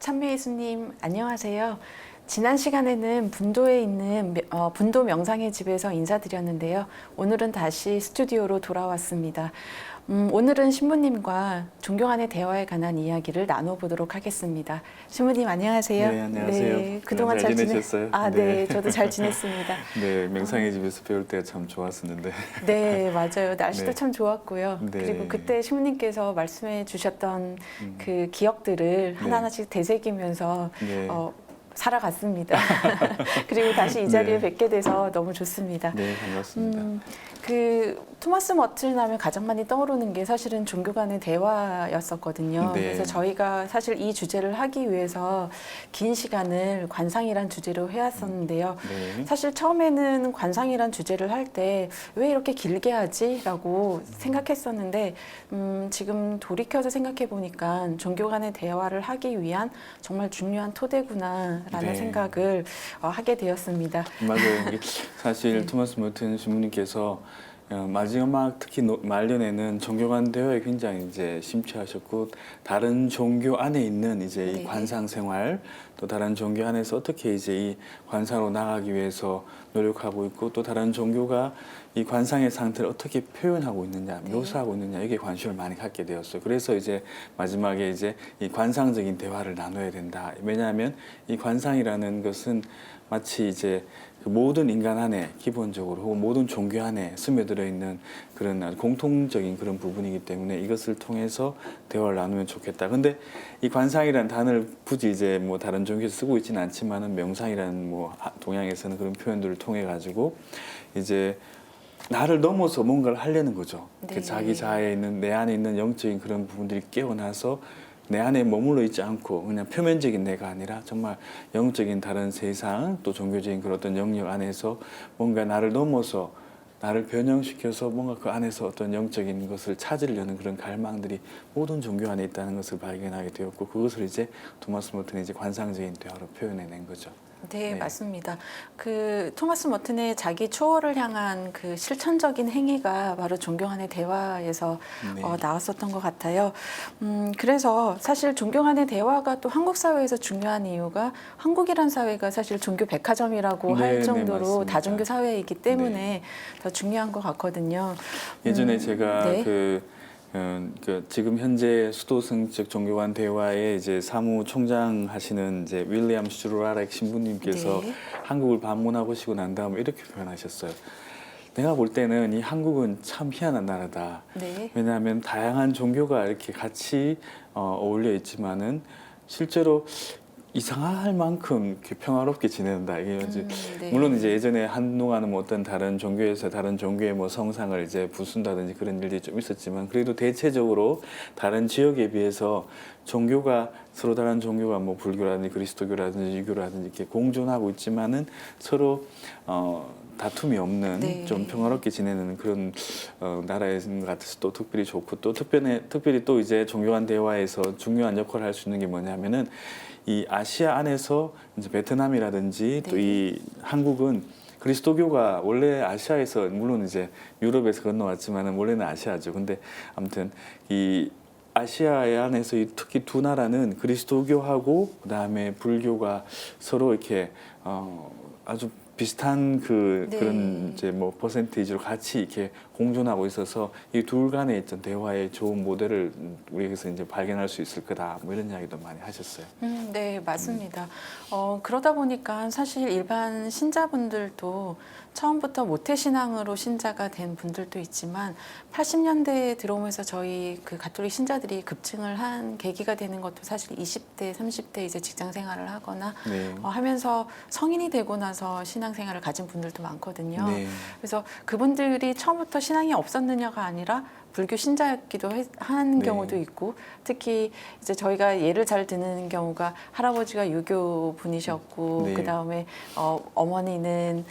찬미 예수님 안녕하세요. 지난 시간에는 분도에 있는 분도 명상의 집에서 인사드렸는데요. 오늘은 다시 스튜디오로 돌아왔습니다. 오늘은 신부님과 존경하는 대화에 관한 이야기를 나눠보도록 하겠습니다. 신부님 안녕하세요. 네, 안녕하세요. 네, 그동안 잘 지내셨어요? 네, 저도 잘 지냈습니다. 네, 명상의 집에서 배울 때가 참 좋았었는데. 네, 맞아요. 날씨도 네. 참 좋았고요. 네. 그리고 그때 신부님께서 말씀해 주셨던 그 기억들을 하나하나씩 되새기면서 네. 살아갔습니다. 그리고 다시 이 자리에 네. 뵙게 돼서 너무 좋습니다. 네, 반갑습니다. 그 토마스 머튼 하면 가장 많이 떠오르는 게 사실은 종교 간의 대화였었거든요. 네. 그래서 저희가 사실 이 주제를 하기 위해서 긴 시간을 관상이란 주제로 해왔었는데요. 네. 사실 처음에는 관상이란 주제를 할 때 왜 이렇게 길게 하지? 라고 생각했었는데 지금 돌이켜서 생각해 보니까 종교 간의 대화를 하기 위한 정말 중요한 토대구나 라는 네. 생각을 하게 되었습니다. 맞아요. 이게 사실 토마스 머튼 신부님께서 마지막 특히 말년에는 종교 간 대화에 굉장히 이제 심취하셨고 다른 종교 안에 있는 이제 네. 이 관상 생활 또 다른 종교 안에서 어떻게 이제 이 관상으로 나가기 위해서 노력하고 있고 또 다른 종교가 이 관상의 상태를 어떻게 표현하고 있느냐, 묘사하고 있느냐 여기에 관심을 많이 갖게 되었어요. 그래서 이제 마지막에 이제 이 관상적인 대화를 나눠야 된다. 왜냐하면 이 관상이라는 것은 마치 이제 그 모든 인간 안에 기본적으로 혹은 모든 종교 안에 스며들어 있는 그런 아주 공통적인 그런 부분이기 때문에 이것을 통해서 대화를 나누면 좋겠다. 근데 이 관상이라는 단어를 굳이 이제 뭐 다른 종교에서 쓰고 있지는 않지만은 명상이라는 뭐 동양에서는 그런 표현들을 통해 가지고 이제 나를 넘어서 뭔가를 하려는 거죠. 네. 그 자기 자아에 있는 내 안에 있는 영적인 그런 부분들이 깨어나서 내 안에 머물러 있지 않고 그냥 표면적인 내가 아니라 정말 영적인 다른 세상 또 종교적인 그런 어떤 영역 안에서 뭔가 나를 넘어서 나를 변형시켜서 뭔가 그 안에서 어떤 영적인 것을 찾으려는 그런 갈망들이 모든 종교 안에 있다는 것을 발견하게 되었고 그것을 이제 토마스 머튼이 이제 관상적인 대화로 표현해낸 거죠. 네, 네. 맞습니다. 그 토마스 머튼의 자기 초월을 향한 그 실천적인 행위가 바로 존경하는 대화에서 네. 나왔었던 것 같아요. 그래서 사실 존경하는 대화가 또 한국 사회에서 중요한 이유가 한국이란 사회가 사실 종교 백화점이라고 네, 할 네, 정도로 맞습니다. 다종교 사회이기 때문에 더 중요한 것 같거든요. 예전에 제가 네. 그 지금 현재 수도승적 종교관 대화에 이제 사무총장 하시는 이제 윌리엄 슈루라렉 신부님께서 네. 한국을 방문하시고 난 다음에 이렇게 표현하셨어요. 내가 볼 때는 이 한국은 참 희한한 나라다. 네. 왜냐하면 다양한 종교가 이렇게 같이 어울려 있지만은 실제로 이상할 만큼 이렇게 평화롭게 지낸다. 이게 네. 물론 이제 예전에 한동안은 뭐 어떤 다른 종교에서 다른 종교의 뭐 성상을 이제 부순다든지 그런 일들이 좀 있었지만 그래도 대체적으로 다른 지역에 비해서 종교가 서로 다른 종교가 뭐 불교라든지 그리스도교라든지 유교라든지 이렇게 공존하고 있지만은 서로 다툼이 없는 네. 좀 평화롭게 지내는 그런 나라인 것 같아서 또 특별히 좋고 또 특별히 또 이제 종교 간 대화에서 중요한 역할을 할 수 있는 게 뭐냐면은 이 아시아 안에서 이제 베트남이라든지 또 이 한국은 그리스도교가 원래 아시아에서 물론 이제 유럽에서 건너왔지만은 원래는 아시아죠. 근데 아무튼 이 아시아 안에서 이 특히 두 나라는 그리스도교하고 그다음에 불교가 서로 이렇게 아주 비슷한 네. 그런 이제 뭐 퍼센테이지로 같이 이렇게 공존하고 있어서 이 둘 간의 있던 대화의 좋은 모델을 우리에게서 이제 발견할 수 있을 거다. 뭐 이런 이야기도 많이 하셨어요. 네, 맞습니다. 그러다 보니까 사실 일반 신자분들도 처음부터 모태신앙으로 신자가 된 분들도 있지만 80년대에 들어오면서 저희 그 가톨릭 신자들이 급증을 한 계기가 되는 것도 사실 20대, 30대 이제 직장 생활을 하거나 네. 하면서 성인이 되고 나서 신앙생활을 가진 분들도 많거든요. 네. 그래서 그분들이 처음부터 신앙이 없었느냐가 아니라 불교 신자였기도 한 네. 경우도 있고 특히 이제 저희가 예를 잘 드는 경우가 할아버지가 유교 분이셨고 네. 그 다음에 어머니는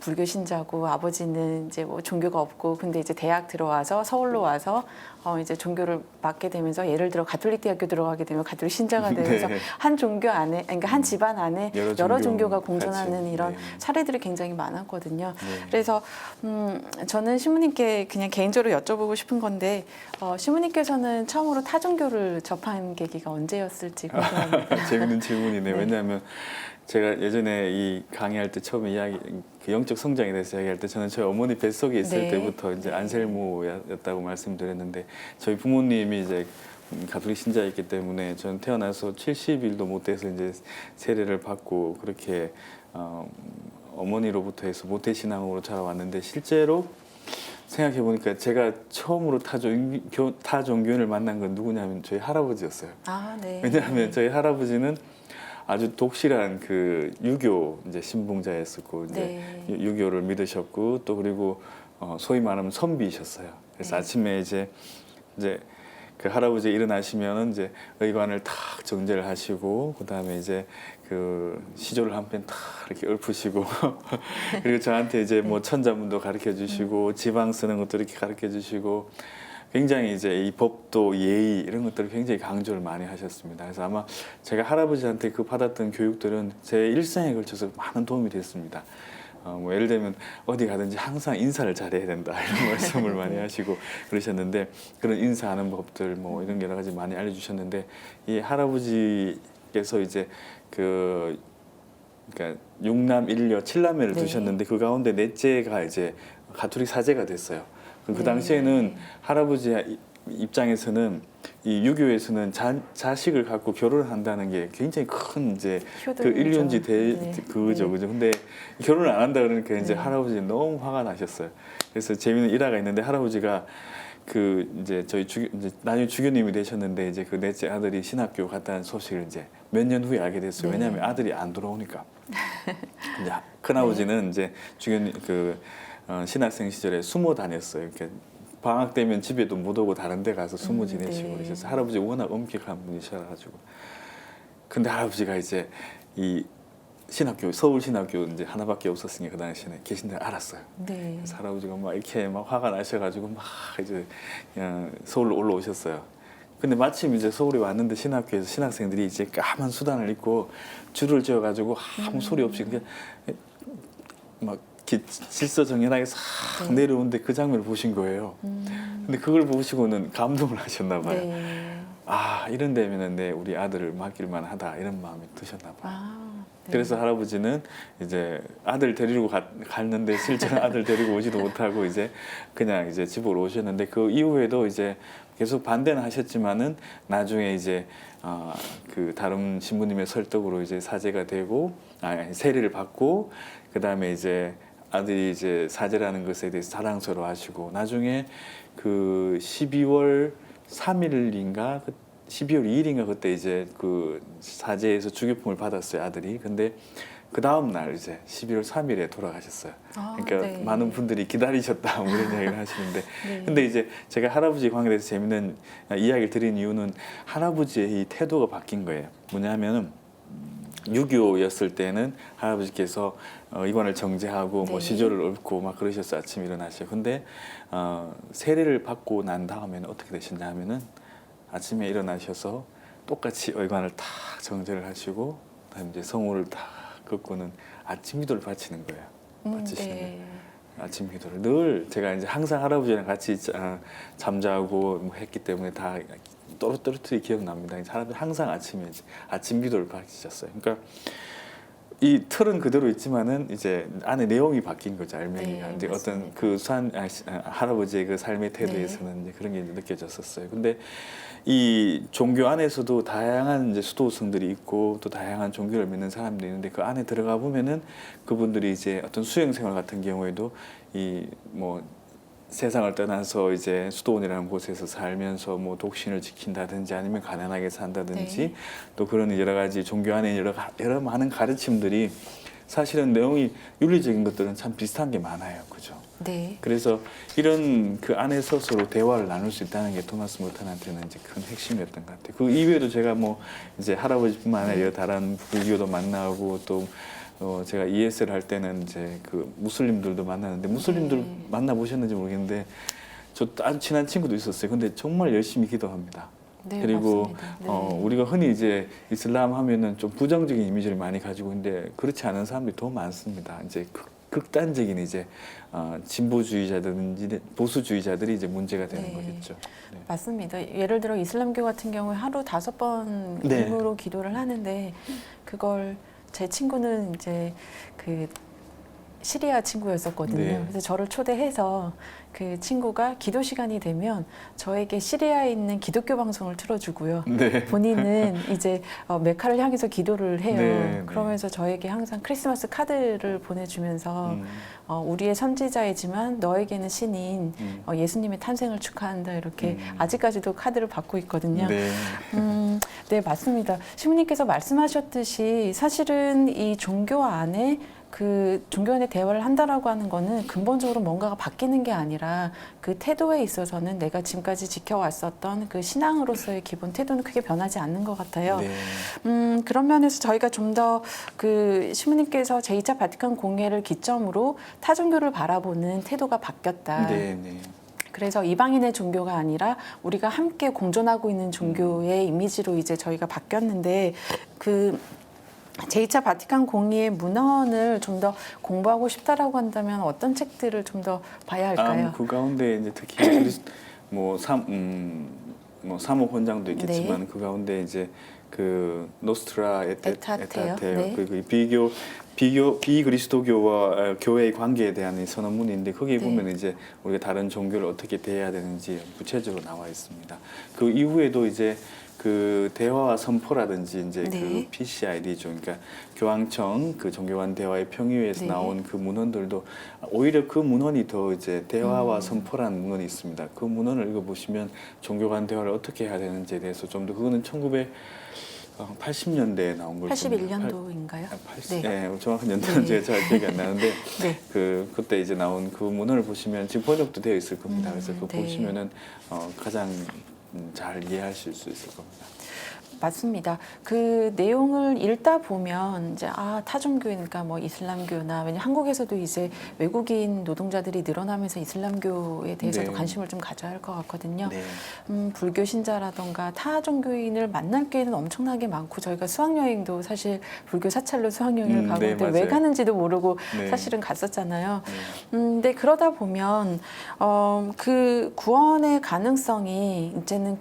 불교 신자고 아버지는 이제 뭐 종교가 없고 근데 이제 대학 들어와서 서울로 와서 이제 종교를 맡게 되면서 예를 들어 가톨릭 대학교 들어가게 되면 가톨릭 신자가 되면서 네. 한 종교 안에 그러니까 한 집안 안에 여러 종교가 공존하는 같이. 이런 네. 사례들이 굉장히 많았거든요. 네. 그래서 저는 신부님께 그냥 개인적으로 여쭤보고 싶은 싶은 건데 시모님께서는 처음으로 타종교를 접한 계기가 언제였을지 궁금합니다. 재밌는 질문이네요. 네. 왜냐하면 제가 예전에 이 강의할 때 처음에 그 영적 성장에 대해서 이야기할 때 저는 저희 어머니 뱃속에 있을 네. 때부터 이제 안셀모였다고 말씀드렸는데 저희 부모님이 이제 가톨릭 신자였기 때문에 저는 태어나서 70일도 못 돼서 이제 세례를 받고 그렇게 어머니로부터 해서 모태 신앙으로 자라왔는데 실제로 생각해 보니까 제가 처음으로 타종교인을 만난 건 누구냐면 저희 할아버지였어요. 아, 네. 왜냐하면 저희 할아버지는 아주 독실한 그 유교 이제 신봉자였었고 이제 네. 유교를 믿으셨고 또 그리고 소위 말하면 선비이셨어요. 그래서 네. 아침에 이제 그 할아버지 일어나시면은 이제 의관을 탁 정제를 하시고 그다음에 이제 그 시조를 한 편 탁 이렇게 읊으시고 그리고 저한테 이제 뭐 천자문도 가르쳐 주시고 지방 쓰는 것도 이렇게 가르쳐 주시고 굉장히 이제 이 법도 예의 이런 것들을 굉장히 강조를 많이 하셨습니다. 그래서 아마 제가 할아버지한테 그 받았던 교육들은 제 일생에 걸쳐서 많은 도움이 됐습니다. 뭐 예를 들면 어디 가든지 항상 인사를 잘해야 된다 이런 말씀을 많이 하시고 그러셨는데 그런 인사하는 법들 뭐 이런 여러 가지 많이 알려주셨는데 이 할아버지께서 이제 그러니까 6남 1녀 7남매를 네. 두셨는데 그 가운데 넷째가 이제 가톨릭 사제가 됐어요. 그 네. 당시에는 할아버지 입장에서는 이 유교에서는 자식을 갖고 결혼을 한다는 게 굉장히 큰 이제 그 효도이죠. 일륜지 네. 그거죠, 네. 그죠? 근데 결혼을 안 한다 그러니까 이제 네. 할아버지 너무 화가 나셨어요. 그래서 재미있는 일화가 있는데 할아버지가 그 이제 이제 나중에 주교님이 되셨는데 이제 그 넷째 아들이 신학교 갔다는 소식을 이제 몇 년 후에 알게 됐어요. 네. 왜냐하면 아들이 안 돌아오니까. 이제 큰 아버지는 이제 주교님 신학생 시절에 숨어 다녔어요. 이렇게 방학 되면 집에도 못 오고 다른 데 가서 숨어 지내시고 네. 그러셔서 할아버지 워낙 엄격한 분이셔가지고 근데 할아버지가 이제 이 신학교 서울 신학교 이제 하나밖에 없었으니 그 당시에는 계신데 알았어요. 네. 그래서 할아버지가 막 이렇게 막 화가 나셔가지고 막 이제 그냥 서울로 올라오셨어요. 근데 마침 이제 서울에 왔는데 신학교에서 신학생들이 이제 까만 수단을 입고 줄을 지어가지고 아무 소리 없이 그냥 막 이렇게 질서정연하게 싹 네. 내려오는데 그 장면을 보신 거예요. 근데 그걸 보시고는 감동을 하셨나 봐요. 네. 아 이런 데면은 내 우리 아들을 맡길 만하다 이런 마음이 드셨나 봐요. 아, 네. 그래서 할아버지는 이제 아들 데리고 갔는데 실제로 아들 데리고 오지도 못하고 이제 그냥 이제 집으로 오셨는데 그 이후에도 이제 계속 반대는 하셨지만은 나중에 이제 그 다른 신부님의 설득으로 이제 사제가 되고 세례를 받고 그 다음에 이제 아들이 이제 사제라는 것에 대해서 자랑스러워하시고 나중에 그 12월 3일인가 12월 2일인가 그때 이제 그 사제에서 주교품을 받았어요 아들이. 근데 그 다음 날 이제 11월 3일에 돌아가셨어요. 아, 그러니까 네. 많은 분들이 기다리셨다 뭐 이런 이야기를 하시는데 네. 근데 이제 제가 할아버지 관계에 대해서 재밌는 이야기를 드린 이유는 할아버지의 이 태도가 바뀐 거예요. 뭐냐면은 유교였을 때는 할아버지께서 이관을 정제하고 뭐 네. 시조를 읊고 막 그러셨어요. 아침에 일어나시고. 근데 세례를 받고 난 다음에는 어떻게 되셨냐 하면은 아침에 일어나셔서 똑같이 의관을 탁 정제를 하시고 그다음에 이제 성호를 탁 긋고는 아침 기도를 바치는 거예요. 바치시는 거예요. 네. 아침 기도를 늘 제가 이제 항상 할아버지랑 같이 잠자고 뭐 했기 때문에 다 또렷이 기억납니다. 할아버지 항상 아침에 이제 아침 기도를 바치셨어요. 그러니까 이 틀은 그대로 있지만은 이제 안에 내용이 바뀐 거죠. 알맹이가 네, 이제 어떤 맞습니다. 그 할아버지의 그 삶의 태도에서는 이제 그런 게 이제 느껴졌었어요. 근데 이 종교 안에서도 다양한 이제 수도성들이 있고 또 다양한 종교를 믿는 사람들이 있는데 그 안에 들어가 보면은 그분들이 이제 어떤 수행 생활 같은 경우에도 이 뭐 세상을 떠나서 이제 수도원이라는 곳에서 살면서 뭐 독신을 지킨다든지 아니면 가난하게 산다든지 네. 또 그런 여러 가지 종교 안에 여러 많은 가르침들이 사실은 내용이 윤리적인 것들은 참 비슷한 게 많아요, 그죠? 네. 그래서 이런 그 안에서 서로 대화를 나눌 수 있다는 게 토마스 모턴한테는 이제 큰 핵심이었던 것 같아요. 그 이외에도 제가 뭐 이제 할아버지뿐만 아니라 다른 불교도 만나고 또 제가 ESL 할 때는 이제 그 무슬림들도 만나는데 무슬림들 네. 만나 보셨는지 모르겠는데 저 아주 친한 친구도 있었어요. 근데 정말 열심히 기도합니다. 네, 그리고 맞습니다. 네. 우리가 흔히 이제 이슬람 하면은 좀 부정적인 이미지를 많이 가지고 있는데 그렇지 않은 사람들이 더 많습니다. 이제 극단적인 이제 진보주의자든지 보수주의자들이 이제 문제가 되는 네. 거겠죠. 네. 맞습니다. 예를 들어 이슬람교 같은 경우에 하루 5번 네. 일부로 기도를 하는데 그걸 제 친구는 이제 그 시리아 친구였었거든요. 네. 그래서 저를 초대해서 그 친구가 기도 시간이 되면 저에게 시리아에 있는 기독교 방송을 틀어주고요. 네. 본인은 이제 메카를 향해서 기도를 해요. 네, 그러면서 저에게 항상 크리스마스 카드를 보내주면서 음, 우리의 선지자이지만 너에게는 신인 예수님의 탄생을 축하한다 이렇게 아직까지도 카드를 받고 있거든요. 네. 네, 맞습니다. 시부님께서 말씀하셨듯이 사실은 이 종교 안에 그 종교 안에 대화를 한다라고 하는 거는 근본적으로 뭔가가 바뀌는 게 아니라 그 태도에 있어서는 내가 지금까지 지켜왔었던 그 신앙으로서의 기본 태도는 크게 변하지 않는 것 같아요. 네. 그런 면에서 저희가 좀 더 그 시부님께서 제2차 바티칸 공회를 기점으로 타종교를 바라보는 태도가 바뀌었다. 네. 네. 그래서 이방인의 종교가 아니라 우리가 함께 공존하고 있는 종교의 이미지로 이제 저희가 바뀌었는데 그 제2차 바티칸 공의의 문헌을 좀 더 공부하고 싶다라고 한다면 어떤 책들을 좀 더 봐야 할까요? 그 가운데 이제 특히 뭐 사모 혼장도 있겠지만 네. 그 가운데 이제 그 노스트라 에타테요. 에타테요. 네. 그 비그리스도교와 교회의 관계에 대한 이 선언문인데 거기에 네. 보면 이제 우리가 다른 종교를 어떻게 대해야 되는지 구체적으로 나와 있습니다. 그 이후에도 이제 그 대화와 선포라든지 이제 네. 그 PCID죠. 그러니까 교황청 그 종교관 대화의 평의회에서 네. 나온 그 문헌들도 오히려 그 문헌이 더 이제 대화와 선포라는 문헌이 있습니다. 그 문헌을 읽어보시면 종교간 대화를 어떻게 해야 되는지에 대해서 좀 더 그거는 1980년대에 나온 걸 81년도인가요? 네. 정확한 연도는 네. 제가 잘 기억이 안 나는데 네. 그때 이제 나온 그 문헌을 보시면 지금 번역도 되어 있을 겁니다. 그래서 그거 네. 보시면은 가장 잘 이해하실 수 있을 겁니다. 맞습니다. 그 내용을 읽다 보면 이제 타종교니까 뭐 이슬람교나 왜냐 한국에서도 이제 외국인 노동자들이 늘어나면서 이슬람교에 대해서도 네. 관심을 좀 가져야 할 것 같거든요. 네. 불교 신자라던가 타종교인을 만날 기회는 엄청나게 많고 저희가 수학여행도 사실 불교 사찰로 수학여행을 가고 네, 근데 왜 맞아요. 가는지도 모르고 네. 사실은 갔었잖아요. 네. 근데 그러다 보면 그 구원의 가능성이 이제는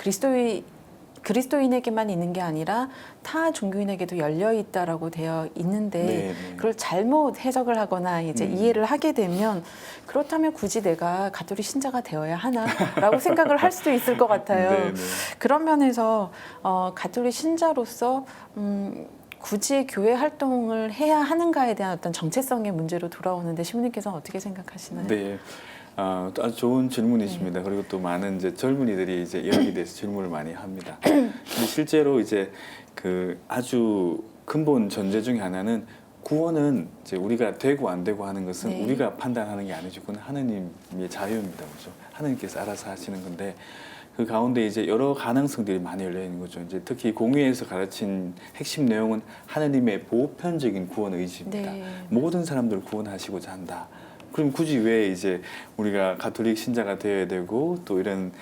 그리스도인에게만 있는 게 아니라 타 종교인에게도 열려 있다라고 되어 있는데 네, 네. 그걸 잘못 해석을 하거나 이제 이해를 하게 되면 그렇다면 굳이 내가 가톨릭 신자가 되어야 하나라고 생각을 할 수도 있을 것 같아요. 네, 네. 그런 면에서 가톨릭 신자로서 굳이 교회 활동을 해야 하는가에 대한 어떤 정체성의 문제로 돌아오는데 시부님께서는 어떻게 생각하시나요? 네. 아주 좋은 질문이십니다. 그리고 또 많은 이제 젊은이들이 이제 여기에 대해서 질문을 많이 합니다. 근데 실제로 이제 그 아주 근본 전제 중에 하나는 구원은 이제 우리가 되고 안 되고 하는 것은 네. 우리가 판단하는 게 아니죠. 그건 하느님의 자유입니다. 그렇죠? 하느님께서 알아서 하시는 건데 그 가운데 이제 여러 가능성들이 많이 열려 있는 거죠. 이제 특히 공의에서 가르친 핵심 내용은 하느님의 보편적인 구원 의지입니다. 네. 모든 사람들을 구원하시고자 한다. 그럼 굳이 왜 이제 우리가 가톨릭 신자가 되어야 되고 또 이런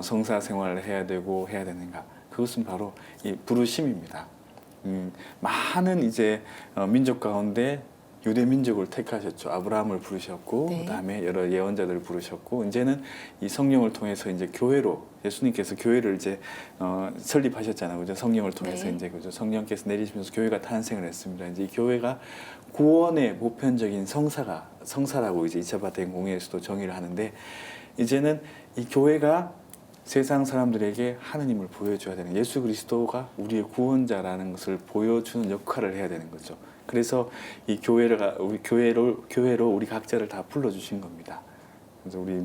성사 생활을 해야 되고 해야 되는가? 그것은 바로 이 부르심입니다. 많은 이제 민족 가운데 유대 민족을 택하셨죠. 아브라함을 부르셨고 네. 그다음에 여러 예언자들을 부르셨고 이제는 이 성령을 통해서 이제 교회로 예수님께서 교회를 이제 설립하셨잖아요. 그죠? 성령을 통해서 네. 이제 그죠? 성령께서 내리시면서 교회가 탄생을 했습니다. 이제 이 교회가 구원의 보편적인 성사라고 이제 2차 바티칸 공의에서도 정의를 하는데 이제는 이 교회가 세상 사람들에게 하느님을 보여줘야 되는 예수 그리스도가 우리의 구원자라는 것을 보여주는 역할을 해야 되는 거죠. 그래서 이 교회로 우리 각자를 다 불러주신 겁니다. 그래서 우리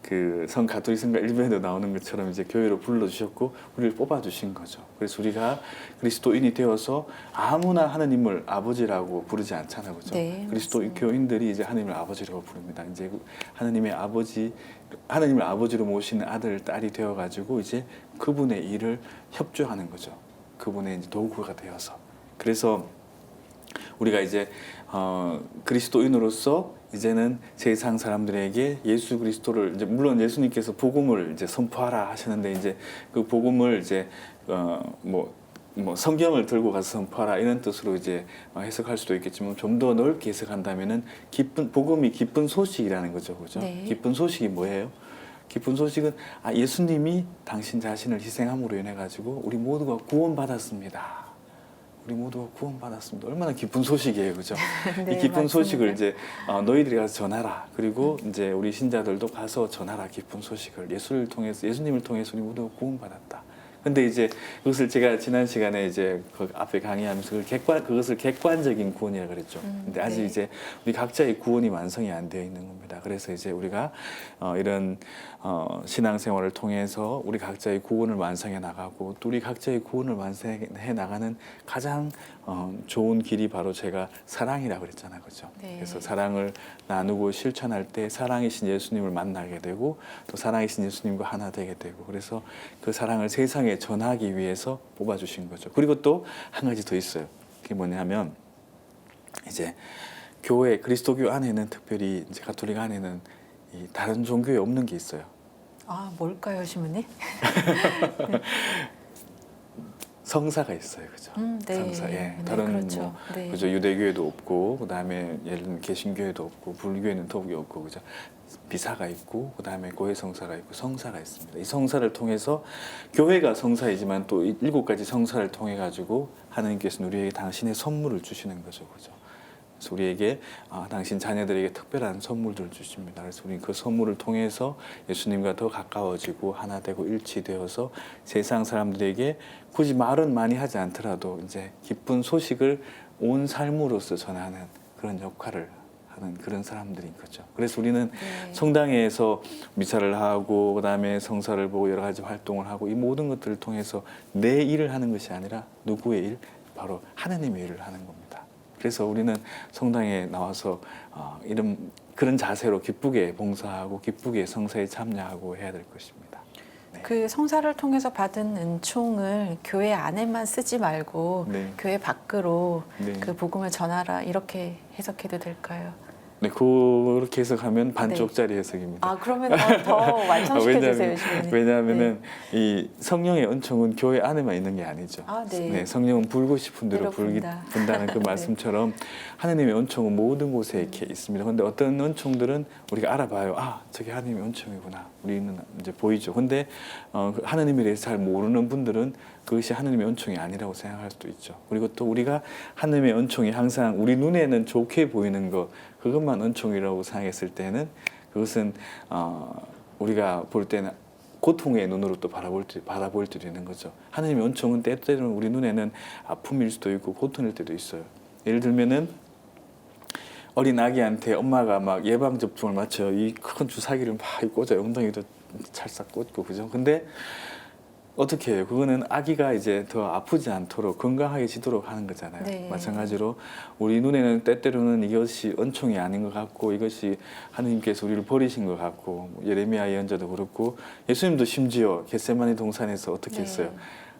그 성 가톨릭 성가 1부에도 나오는 것처럼 이제 교회로 불러주셨고 우리를 뽑아주신 거죠. 그래서 우리가 그리스도인이 되어서 아무나 하느님을 아버지라고 부르지 않잖아요, 그렇죠? 네, 그리스도교인들이 이제 하느님을 아버지라고 부릅니다. 이제 하느님을 아버지로 모시는 아들, 딸이 되어가지고 이제 그분의 일을 협조하는 거죠. 그분의 이제 도구가 되어서. 그래서 우리가 이제 그리스도인으로서 이제는 세상 사람들에게 예수 그리스도를 이제 물론 예수님께서 복음을 이제 선포하라 하셨는데 이제 그 복음을 이제 뭐 성경을 들고 가서 선포하라 이런 뜻으로 이제 해석할 수도 있겠지만 좀 더 넓게 해석한다면은 복음이 기쁜 소식이라는 거죠, 그죠? 네. 기쁜 소식이 뭐예요? 기쁜 소식은 예수님이 당신 자신을 희생함으로 인해 가지고 우리 모두가 구원받았습니다. 우리 모두가 구원받았습니다. 얼마나 기쁜 소식이에요, 그죠? 네, 이 기쁜 맞습니다. 소식을 이제 너희들이 가서 전하라. 그리고 이제 우리 신자들도 가서 전하라. 기쁜 소식을 예수님을 통해서 우리 모두가 구원받았다. 근데 이제 그것을 제가 지난 시간에 이제 그 앞에 강의하면서 그것을 객관적인 구원이라고 그랬죠. 근데 아직 네. 이제 우리 각자의 구원이 완성이 안 되어 있는 겁니다. 그래서 이제 우리가 이런 신앙생활을 통해서 우리 각자의 구원을 완성해 나가고 또 우리 각자의 구원을 완성해 나가는 가장 좋은 길이 바로 제가 사랑이라고 그랬잖아요, 그렇죠? 네. 그래서 사랑을 나누고 실천할 때 사랑이신 예수님을 만나게 되고 또 사랑이신 예수님과 하나 되게 되고 그래서 그 사랑을 세상에 전하기 위해서 뽑아주신 거죠. 그리고 또 한 가지 더 있어요. 그게 뭐냐면 이제 교회 그리스도교 안에는 특별히 이제 가톨릭 안에는 이 다른 종교에 없는 게 있어요. 아, 뭘까요, 신부님? 성사가 있어요, 그죠? 네. 성사, 예. 네, 다른 그렇죠. 뭐, 네. 그죠? 유대교회도 없고, 그다음에 예를 들면 개신교회도 없고, 불교회는 더욱이 없고, 그죠? 비사가 있고, 그다음에 고해 성사가 있고, 성사가 있습니다. 이 성사를 통해서 교회가 성사이지만 또 7가지 성사를 통해 가지고 하나님께서는 우리에게 당신의 선물을 주시는 거죠, 그죠? 그래서 우리에게 당신 자녀들에게 특별한 선물들을 주십니다. 그래서 우리는 그 선물을 통해서 예수님과 더 가까워지고 하나 되고 일치되어서 세상 사람들에게 굳이 말은 많이 하지 않더라도 이제 기쁜 소식을 온 삶으로서 전하는 그런 역할을 하는 그런 사람들인 거죠. 그래서 우리는 네. 성당에서 미사를 하고 그다음에 성사를 보고 여러 가지 활동을 하고 이 모든 것들을 통해서 내 일을 하는 것이 아니라 누구의 일? 바로 하나님의 일을 하는 겁니다. 그래서 우리는 성당에 나와서 그런 자세로 기쁘게 봉사하고 기쁘게 성사에 참여하고 해야 될 것입니다. 네. 그 성사를 통해서 받은 은총을 교회 안에만 쓰지 말고 네. 교회 밖으로 네. 그 복음을 전하라 이렇게 해석해도 될까요? 네, 그렇게 해석하면 반쪽짜리 해석입니다. 아, 그러면 더 완성시켜 주세요, 신부님. 왜냐하면은 이 성령의 은총은 교회 안에만 있는 게 아니죠. 아, 네. 성령은 불고 싶은 대로 내려분다. 분다는 그 네. 말씀처럼 하나님의 은총은 모든 곳에 이렇게 있습니다. 그런데 어떤 은총들은 우리가 알아봐요. 아, 저게 하나님의 은총이구나. 우리는 이제 보이죠. 근데 하나님에 대해서 잘 모르는 분들은 그것이 하나님의 은총이 아니라고 생각할 수도 있죠. 그리고 또 우리가 하나님의 은총이 항상 우리 눈에는 좋게 보이는 것, 그것만 은총이라고 생각했을 때는 그것은 우리가 볼 때는 고통의 눈으로 또 바라볼 때도 있는 거죠. 하나님의 은총은 때때로는 우리 눈에는 아픔일 수도 있고 고통일 때도 있어요. 예를 들면은 어린 아기한테 엄마가 막 예방 접종을 맞춰요. 이 큰 주사기를 막 꽂아요. 엉덩이도 찰싹 꽂고 그죠. 근데 어떻게 해요? 그거는 아기가 이제 더 아프지 않도록 건강하게 지도록 하는 거잖아요. 네. 마찬가지로 우리 눈에는 때때로는 이것이 은총이 아닌 것 같고 이것이 하나님께서 우리를 버리신 것 같고 예레미야 예언자도 그렇고 예수님도 심지어 겟세마니 동산에서 어떻게 네. 했어요?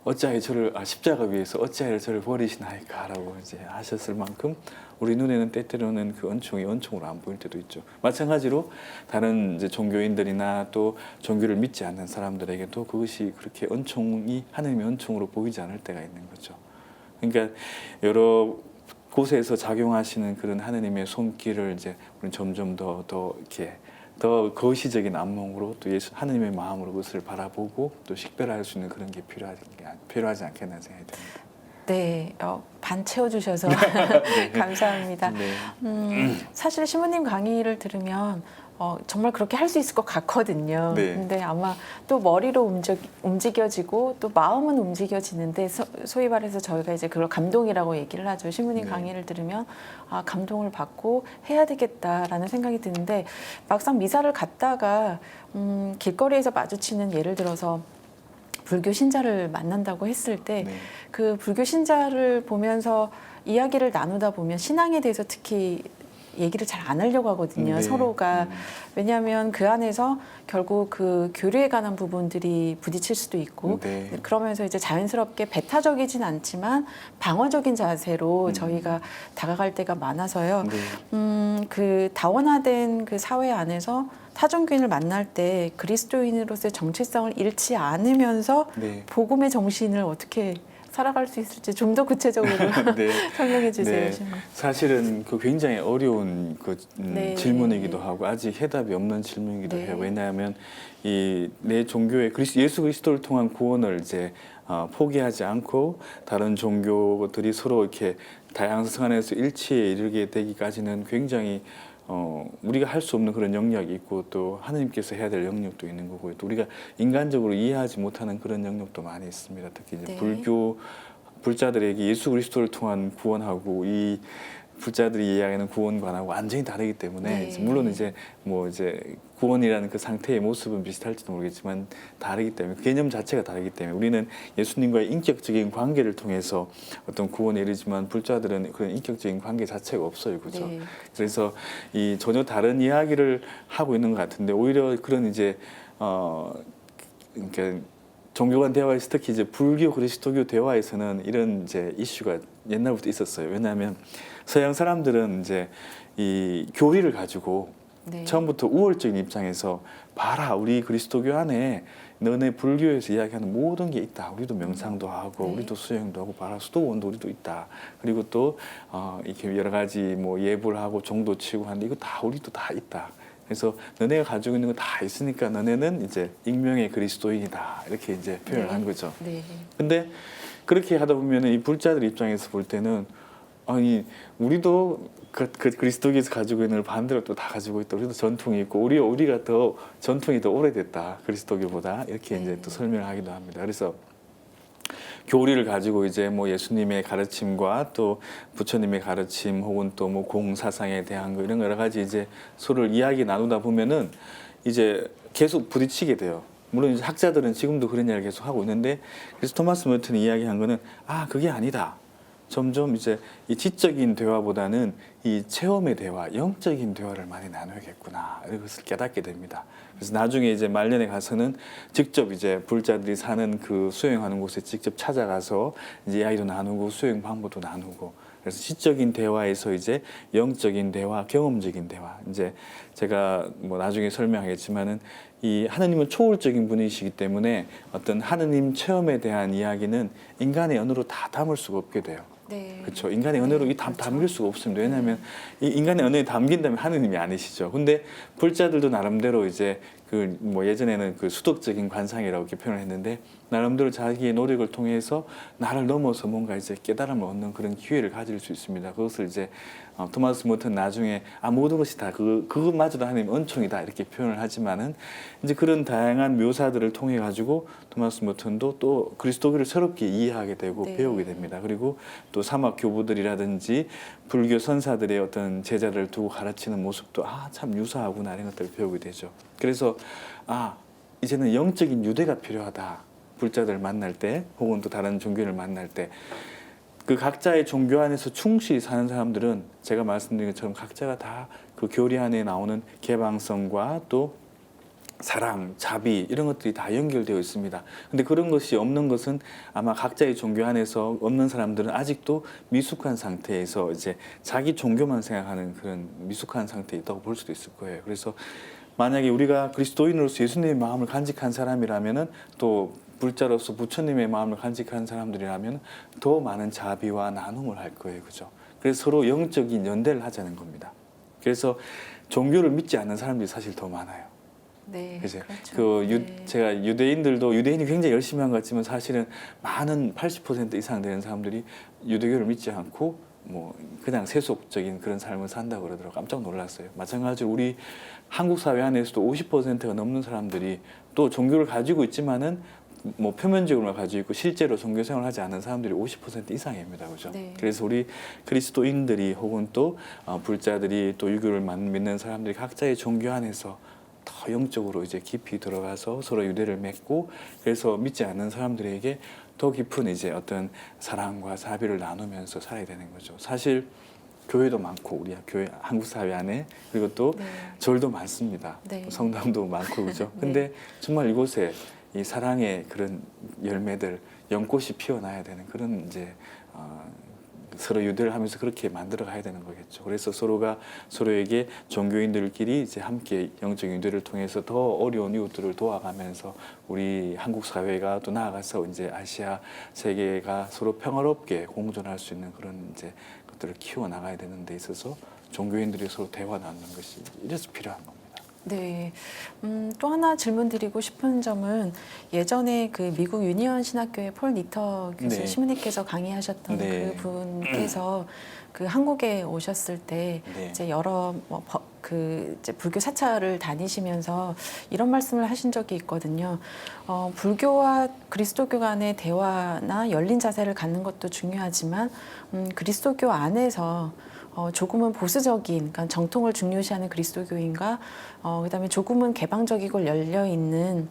어찌하여 저를 십자가 위에서 어찌하여 저를 버리시나이까라고 이제 하셨을 만큼 우리 눈에는 때때로는 그 은총이 은총으로 안 보일 때도 있죠. 마찬가지로 다른 이제 종교인들이나 또 종교를 믿지 않는 사람들에게도 그것이 그렇게 은총이 하나님의 은총으로 보이지 않을 때가 있는 거죠. 그러니까 여러 곳에서 작용하시는 그런 하나님의 손길을 이제 우리는 점점 더 이렇게 더 거시적인 안목으로 또 하나님의 마음으로 그것을 바라보고 또 식별할 수 있는 그런 게 필요하지 않겠나 생각이 듭니다. 네, 반 채워주셔서 감사합니다. 네. 사실 신부님 강의를 들으면 정말 그렇게 할 수 있을 것 같거든요. 네. 근데 아마 또 머리로 움직여지고 또 마음은 움직여지는데 소위 말해서 저희가 이제 그걸 감동이라고 얘기를 하죠. 신부님 네. 강의를 들으면 감동을 받고 해야 되겠다라는 생각이 드는데 막상 미사를 갔다가 길거리에서 마주치는 예를 들어서 불교 신자를 만난다고 했을 때 그 불교 신자를 보면서 이야기를 나누다 보면 신앙에 대해서 특히 얘기를 잘 안 하려고 하거든요. 네. 서로가. 왜냐하면 그 안에서 결국 그 교류에 관한 부분들이 부딪힐 수도 있고 네. 그러면서 이제 자연스럽게 배타적이진 않지만 방어적인 자세로 저희가 다가갈 때가 많아서요. 네. 그 다원화된 그 사회 안에서 타종교인을 만날 때 그리스도인으로서의 정체성을 잃지 않으면서 네. 복음의 정신을 어떻게 살아갈 수 있을지 좀 더 구체적으로 네. 설명해 주세요. 네. 신부. 사실은 그 굉장히 어려운 그 네. 질문이기도 하고 아직 해답이 없는 질문이기도 네. 해요. 왜냐하면 이 내 종교의 예수 그리스도를 통한 구원을 이제 포기하지 않고 다른 종교들이 서로 이렇게 다양성 안에서 일치에 이르게 되기까지는 굉장히 우리가 할 수 없는 그런 영역이 있고 또 하나님께서 해야 될 영역도 있는 거고 또 우리가 인간적으로 이해하지 못하는 그런 영역도 많이 있습니다. 특히 이제 네. 불자들에게 예수 그리스도를 통한 구원하고 이 불자들이 이야기하는 구원관하고 완전히 다르기 때문에 네. 물론 이제 뭐 이제 구원이라는 그 상태의 모습은 비슷할지도 모르겠지만 다르기 때문에 개념 자체가 다르기 때문에 우리는 예수님과의 인격적인 관계를 통해서 어떤 구원에 이르지만 불자들은 그런 인격적인 관계 자체가 없어요, 그렇죠? 네. 그래서 이 전혀 다른 이야기를 하고 있는 것 같은데 오히려 그런 이제 그러니까 종교 간 대화에서 특히 이제 불교 그리스도교 대화에서는 이런 이제 이슈가 옛날부터 있었어요. 왜냐하면 서양 사람들은 이제 이 교리를 가지고 네. 처음부터 우월적인 입장에서 봐라 우리 그리스도교 안에 너네 불교에서 이야기하는 모든 게 있다. 우리도 명상도 하고 네. 우리도 수행도 하고 봐라 수도원도 우리도 있다. 그리고 또 이렇게 여러 가지 뭐 예불 하고 종도 치고 하는데 이거 다 우리도 다 있다. 그래서 너네가 가지고 있는 거 다 있으니까 너네는 이제 익명의 그리스도인이다. 이렇게 이제 표현을 네. 한 거죠. 네. 근데 그렇게 하다 보면은 이 불자들 입장에서 볼 때는 아니 우리도 그 그리스도교에서 가지고 있는 걸 반대로 또 다 가지고 있다. 우리도 전통이 있고 우리가 더 전통이 더 오래됐다. 그리스도교보다 이렇게 이제 또 설명을 하기도 합니다. 그래서 교리를 가지고 이제 뭐 예수님의 가르침과 또 부처님의 가르침 혹은 또 뭐 공사상에 대한 거 이런 여러 가지 이제 서로 이야기 나누다 보면은 이제 계속 부딪히게 돼요. 물론 이제 학자들은 지금도 그런 이야기를 계속 하고 있는데 그래서 토마스 멀튼이 이야기한 거는 그게 아니다. 점점 이제 이 지적인 대화보다는 이 체험의 대화, 영적인 대화를 많이 나눠야겠구나 이것을 깨닫게 됩니다. 그래서 나중에 이제 말년에 가서는 직접 이제 불자들이 사는 그 수행하는 곳에 직접 찾아가서 이제 이야기도 나누고 수행 방법도 나누고 그래서 시적인 대화에서 이제 영적인 대화, 경험적인 대화. 이제 제가 뭐 나중에 설명하겠지만은 이 하느님은 초월적인 분이시기 때문에 어떤 하느님 체험에 대한 이야기는 인간의 언어로 다 담을 수가 없게 돼요. 네. 그렇죠. 인간의 언어로 이 담길 수가 없습니다. 왜냐하면 이 인간의 언어에 담긴다면 하느님이 아니시죠. 근데 불자들도 나름대로 이제 그 뭐 예전에는 그 수덕적인 관상이라고 이렇게 표현을 했는데 나름대로 자기의 노력을 통해서 나를 넘어서 뭔가 이제 깨달음을 얻는 그런 기회를 가질 수 있습니다. 그것을 이제 토마스 모튼 나중에 모든 것이 다 그것마저도 하나님 은총이다 이렇게 표현을 하지만은 이제 그런 다양한 묘사들을 통해 가지고 토마스 모튼도 또 그리스도교를 새롭게 이해하게 되고 네. 배우게 됩니다. 그리고 또 사막 교부들이라든지 불교 선사들의 어떤 제자를 두고 가르치는 모습도 참 유사하구나 이런 것들을 배우게 되죠. 그래서 이제는 영적인 유대가 필요하다. 불자들 만날 때 혹은 또 다른 종교를 만날 때 그 각자의 종교 안에서 충실히 사는 사람들은 제가 말씀드린 것처럼 각자가 다 그 교리 안에 나오는 개방성과 또 사랑, 자비 이런 것들이 다 연결되어 있습니다. 근데 그런 것이 없는 것은 아마 각자의 종교 안에서 없는 사람들은 아직도 미숙한 상태에서 이제 자기 종교만 생각하는 그런 미숙한 상태에 있다고 볼 수도 있을 거예요. 그래서 만약에 우리가 그리스도인으로서 예수님의 마음을 간직한 사람이라면은 또 불자로서 부처님의 마음을 간직한 사람들이라면 더 많은 자비와 나눔을 할 거예요. 그죠? 그래서 서로 영적인 연대를 하자는 겁니다. 그래서 종교를 믿지 않는 사람들이 사실 더 많아요. 네. 그죠? 그렇죠. 네. 제가 유대인이 굉장히 열심히 한 것 같지만 사실은 많은 80% 이상 되는 사람들이 유대교를 믿지 않고 뭐 그냥 세속적인 그런 삶을 산다고 그러더라고요. 깜짝 놀랐어요. 마찬가지로 우리 한국 사회 안에서도 50%가 넘는 사람들이 또 종교를 가지고 있지만은 뭐 표면적으로만 가지고 있고 실제로 종교 생활을 하지 않는 사람들이 50% 이상입니다. 그죠? 네. 그래서 우리 그리스도인들이 혹은 또 불자들이 또 유교를 믿는 사람들이 각자의 종교 안에서 더 영적으로 이제 깊이 들어가서 서로 유대를 맺고 그래서 믿지 않는 사람들에게 더 깊은 이제 어떤 사랑과 자비를 나누면서 살아야 되는 거죠. 사실 교회도 많고 우리 교회 한국 사회 안에 그리고 또 네. 절도 많습니다. 네. 성당도 많고 그죠. 네. 근데 정말 이곳에 이 사랑의 그런 열매들 연꽃이 피어나야 되는 그런 이제 서로 유대를 하면서 그렇게 만들어 가야 되는 거겠죠. 그래서 서로가 서로에게 종교인들끼리 이제 함께 영적 유대를 통해서 더 어려운 이웃들을 도와가면서 우리 한국 사회가 또 나아가서 이제 아시아 세계가 서로 평화롭게 공존할 수 있는 그런 이제 것들을 키워 나가야 되는 데 있어서 종교인들이 서로 대화 나누는 것이 이래서 필요한 겁니다. 네. 또 하나 질문 드리고 싶은 점은 예전에 그 미국 유니언 신학교의 폴 니터 교수 네. 시무님께서 강의하셨던 네. 그 분께서 그 한국에 오셨을 때 네. 이제 여러 그 이제 불교 사찰을 다니시면서 이런 말씀을 하신 적이 있거든요. 불교와 그리스도교 간의 대화나 열린 자세를 갖는 것도 중요하지만 그리스도교 안에서 조금은 보수적인, 그러니까 정통을 중요시하는 그리스도교인과 그다음에 조금은 개방적이고 열려 있는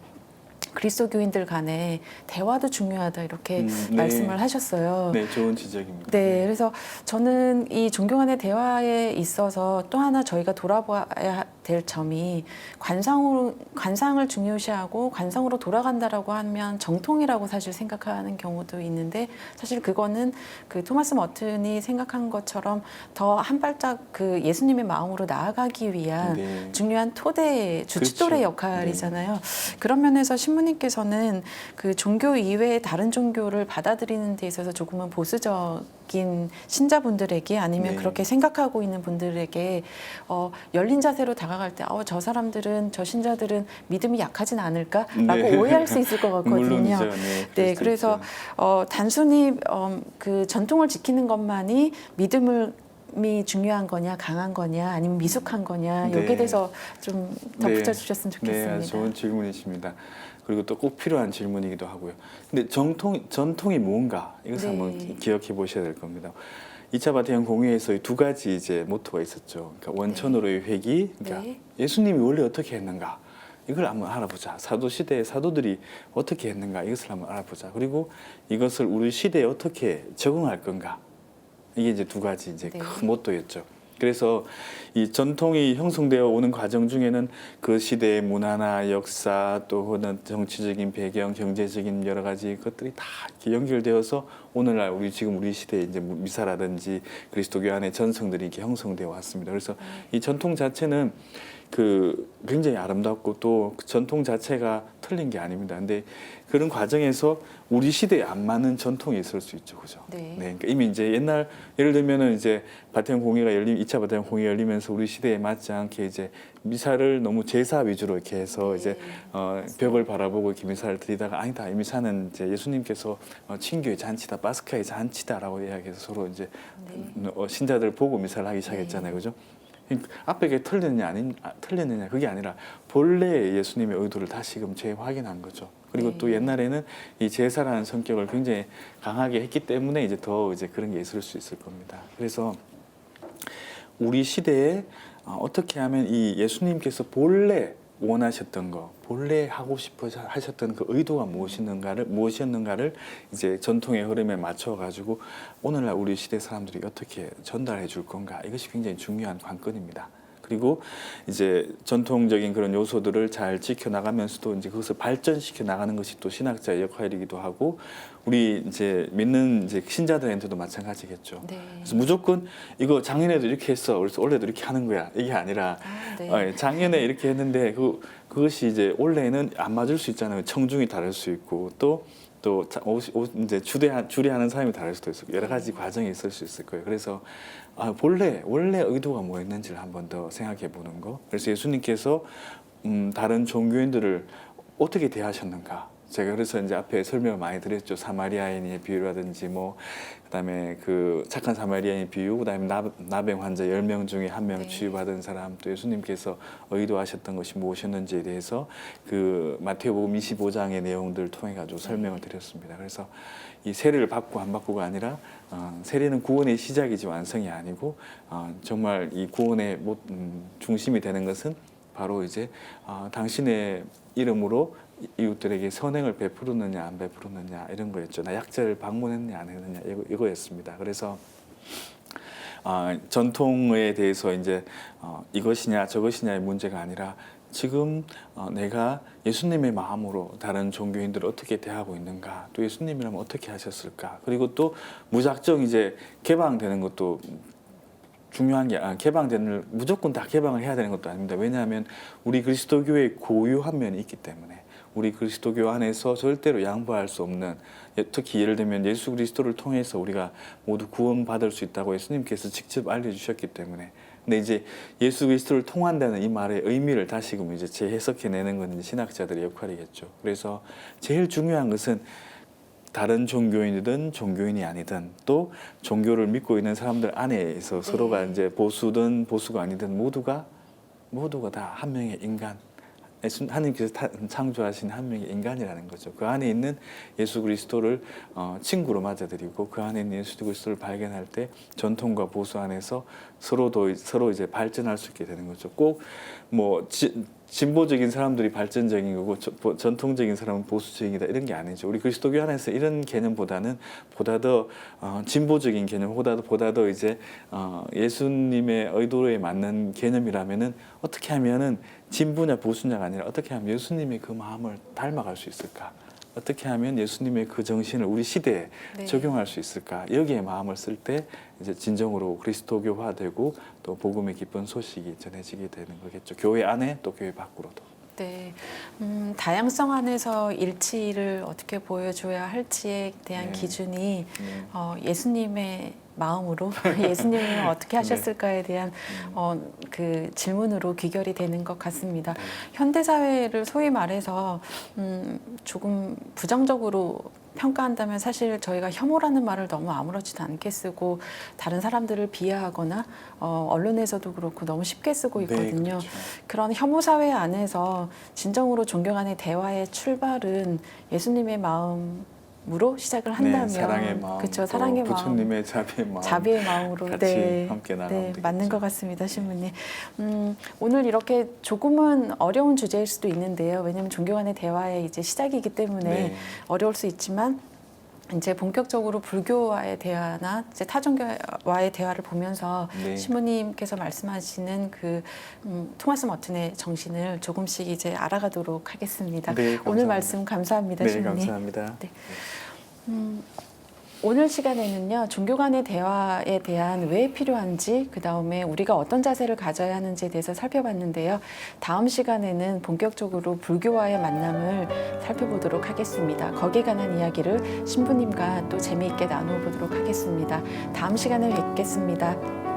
그리스도교인들 간의 대화도 중요하다 이렇게 네. 말씀을 하셨어요. 네, 좋은 지적입니다. 네, 그래서 저는 이 종교 간의 대화에 있어서 또 하나 저희가 돌아봐야 될 점이 관상을 중요시하고 관성으로 돌아간다라고 하면 정통이라고 사실 생각하는 경우도 있는데 사실 그거는 그 토마스 머튼이 생각한 것처럼 더 한 발짝 그 예수님의 마음으로 나아가기 위한 네. 중요한 토대 주춧돌의 그렇죠. 역할이잖아요. 그런 면에서 신부님께서는 그 종교 이외의 다른 종교를 받아들이는 데 있어서 조금은 보수적인 신자분들에게 아니면 네. 그렇게 생각하고 있는 분들에게 열린 자세로 다가갈 때 저 사람들은 저 신자들은 믿음이 약하진 않을까라고 네. 오해할 수 있을 것 같거든요. 물론이죠. 네, 그래서 단순히 그 전통을 지키는 것만이 믿음이 중요한 거냐, 강한 거냐, 아니면 미숙한 거냐 네. 여기에 대해서 좀 덧붙여 네. 주셨으면 네, 좋겠습니다. 아주 좋은 질문이십니다. 그리고 또 꼭 필요한 질문이기도 하고요. 근데 전통이 뭔가 이것을 네. 한번 기억해 보셔야 될 겁니다. 2차 바티칸 공회에서 두 가지 이제 모토가 있었죠. 그러니까 원천으로의 회귀, 그러니까 네. 예수님이 원래 어떻게 했는가 이걸 한번 알아보자. 사도 시대의 사도들이 어떻게 했는가 이것을 한번 알아보자. 그리고 이것을 우리 시대에 어떻게 적응할 건가 이게 이제 두 가지 이제 네. 큰 모토였죠. 그래서 이 전통이 형성되어 오는 과정 중에는 그 시대의 문화나 역사 또 혹은 정치적인 배경, 경제적인 여러 가지 것들이 다 이렇게 연결되어서 오늘날 지금 우리 시대에 이제 미사라든지 그리스도교 안에 전성들이 이렇게 형성되어 왔습니다. 그래서 이 전통 자체는 그 굉장히 아름답고 또 그 전통 자체가 틀린 게 아닙니다. 근데 그런 과정에서 우리 시대에 안 맞는 전통이 있을 수 있죠, 그죠? 네. 그러니까 이미 이제 옛날 예를 들면은 이제 바티칸 공회가 2차 바티칸 공회가 열리면서 우리 시대에 맞지 않게 이제 미사를 너무 제사 위주로 이렇게 해서 네. 이제 벽을 바라보고 이렇게 미사를 드리다가 아니다, 이 미사는 이제 예수님께서 친교의 잔치다, 파스카의 잔치다라고 이야기해서 서로 이제 네. 신자들 보고 미사를 하기 시작했잖아요, 그죠? 앞에 게 틀렸느냐 그게 아니라 본래 예수님의 의도를 다시금 재확인한 거죠. 그리고 네. 또 옛날에는 이 제사라는 성격을 굉장히 강하게 했기 때문에 이제 더 이제 그런 게 있을 수 있을 겁니다. 그래서 우리 시대에 어떻게 하면 이 예수님께서 본래 원하셨던 거, 본래 하고 싶어 하셨던 그 의도가 무엇이었는가를 이제 전통의 흐름에 맞춰 가지고 오늘날 우리 시대 사람들이 어떻게 전달해 줄 건가, 이것이 굉장히 중요한 관건입니다. 그리고 이제 전통적인 그런 요소들을 잘 지켜나가면서도 이제 그것을 발전시켜 나가는 것이 또 신학자의 역할이기도 하고 우리 이제 믿는 이제 신자들한테도 마찬가지겠죠. 네. 그래서 무조건 이거 작년에도 이렇게 했어, 그래서 올해도 이렇게 하는 거야, 이게 아니라 네. 작년에 이렇게 했는데 그것이 이제 올해는 안 맞을 수 있잖아요. 청중이 다를 수 있고 또 이제 주례하는 사람이 다를 수도 있고 여러 가지 과정이 있을 수 있을 거예요. 그래서 원래 의도가 뭐였는지를 한번 더 생각해 보는 거. 그래서 예수님께서 다른 종교인들을 어떻게 대하셨는가. 제가 그래서 이제 앞에 설명을 많이 드렸죠. 사마리아인의 비유라든지 그다음에 그 착한 사마리아인의 비유, 그다음에 나병 환자 10명 중에 1명 네. 치유받은 사람, 또 예수님께서 의도하셨던 것이 무엇이었는지에 대해서 그 마태복음 25장의 내용들을 통해 가지고 설명을 드렸습니다. 그래서 이 세례를 받고 안 받고가 아니라 세례는 구원의 시작이지 완성이 아니고 정말 이 구원의 중심이 되는 것은 바로 이제 당신의 이름으로 이웃들에게 선행을 베풀었느냐 안 베풀었느냐 이런 거였죠. 나 약자를 방문했느냐 안 했느냐 이거였습니다. 그래서 전통에 대해서 이제 이것이냐 저것이냐의 문제가 아니라 지금 내가 예수님의 마음으로 다른 종교인들을 어떻게 대하고 있는가, 또 예수님이라면 어떻게 하셨을까, 그리고 또 무작정 이제 개방되는 것도 중요한 게 개방되는 무조건 다 개방을 해야 되는 것도 아닙니다. 왜냐하면 우리 그리스도교의 고유한 면이 있기 때문에 우리 그리스도교 안에서 절대로 양보할 수 없는, 특히 예를 들면 예수 그리스도를 통해서 우리가 모두 구원받을 수 있다고 예수님께서 직접 알려주셨기 때문에. 근데 이제 예수 그리스도를 통한다는 이 말의 의미를 다시금 이제 재해석해내는 건 신학자들의 역할이겠죠. 그래서 제일 중요한 것은 다른 종교인이든 종교인이 아니든 또 종교를 믿고 있는 사람들 안에서 서로가 이제 보수든 보수가 아니든 모두가 다 한 명의 인간, 하나님께서 창조하신 한 명의 인간이라는 거죠. 그 안에 있는 예수 그리스도를 친구로 맞아들이고 그 안에 있는 예수 그리스도를 발견할 때 전통과 보수 안에서 서로 이제 발전할 수 있게 되는 거죠. 꼭 뭐 진보적인 사람들이 발전적인 거고 전통적인 사람은 보수적이다 이런 게 아니죠. 우리 그리스도교 안에서 이런 개념보다는 보다 더 진보적인 개념, 보다 더 이제 예수님의 의도에 맞는 개념이라면은 어떻게 하면은 진보냐 보수냐가 아니라 어떻게 하면 예수님의 그 마음을 닮아갈 수 있을까? 어떻게 하면 예수님의 그 정신을 우리 시대에 네. 적용할 수 있을까? 여기에 마음을 쓸 때 이제 진정으로 그리스도교화되고 또 복음의 기쁜 소식이 전해지게 되는 거겠죠. 교회 안에 또 교회 밖으로도. 네, 다양성 안에서 일치를 어떻게 보여줘야 할지에 대한 네. 기준이 예수님의 마음으로 예수님은 어떻게 하셨을까에 대한 그 질문으로 귀결이 되는 것 같습니다. 현대 사회를 소위 말해서 조금 부정적으로 평가한다면 사실 저희가 혐오라는 말을 너무 아무렇지도 않게 쓰고 다른 사람들을 비하하거나 언론에서도 그렇고 너무 쉽게 쓰고 있거든요. 네, 그렇죠. 그런 혐오 사회 안에서 진정으로 존경 간의 대화의 출발은 예수님의 마음으로 시작을 한다면, 네, 사랑의 마음, 그렇죠, 사랑의 마음, 부처님의 자비의 마음으로 같이 함께 나가면 네, 되겠죠. 맞는 것 같습니다, 신부님. 오늘 이렇게 조금은 어려운 주제일 수도 있는데요. 왜냐하면 존경 간의 대화의 이제 시작이기 때문에 네. 어려울 수 있지만. 이제 본격적으로 불교와의 대화나 이제 타종교와의 대화를 보면서 네. 신부님께서 말씀하시는 그 토마스 머튼의 정신을 조금씩 이제 알아가도록 하겠습니다. 네, 감사합니다. 오늘 말씀 감사합니다, 네, 신부님. 감사합니다. 네. 오늘 시간에는요, 종교 간의 대화에 대한 왜 필요한지, 그 다음에 우리가 어떤 자세를 가져야 하는지에 대해서 살펴봤는데요. 다음 시간에는 본격적으로 불교와의 만남을 살펴보도록 하겠습니다. 거기에 관한 이야기를 신부님과 또 재미있게 나누어 보도록 하겠습니다. 다음 시간에 뵙겠습니다.